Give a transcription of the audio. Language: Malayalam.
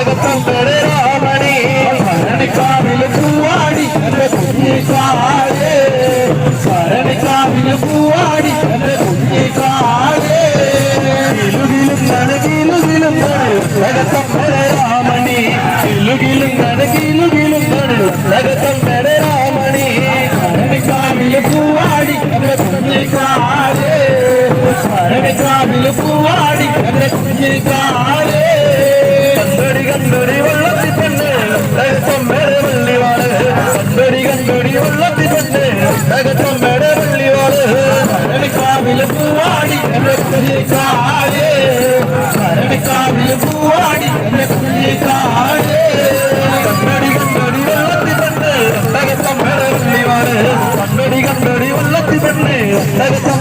തകത്തമ്പരെ രാമണി ഭരണിക്കാവില് പൂവാടി എന്റെ കുഞ്ഞിക്കാലേ ഭരണിക്കാവില് പൂവാടി എന്റെ കുഞ്ഞിക്കാലേ കിലുകിലും നനകിലുകിലും തകത്തമ്പരെ രാമണി കിലുകിലും നനകിലുകിലും തകത്തമ്പരെ രാമണി ഭരണിക്കാവില് പൂവാടി എന്റെ കുഞ്ഞിക്കാലേ ഭരണിക്കാവില് പൂവാടി എന്റെ കുഞ്ഞിക്കാലേ കണ്ടൊടി കണ്ടൊടി വെള്ളത്തി പെണ്ണ് തകത്തമ്പരെ വെള്ളിവാള് കണ്ടൊടി കണ്ടൊടി വെള്ളത്തി പെണ്ണ് തകത്തമ്പരെ വെള്ളിവാള് ഭരണിക്കാവില് പൂവാടി എന്റെ കുഞ്ഞിക്കാലേ ഭരണിക്കാവില് പൂവാടി എന്റെ കുഞ്ഞിക്കാലേ കണ്ടൊടി കണ്ടൊടി വെള്ളത്തി പെണ്ണ് തകത്തമ്പരെ വെള്ളിവാള് കണ്ടൊടി കണ്ടൊടി വെള്ളത്തി പെണ്ണ് തകത്ത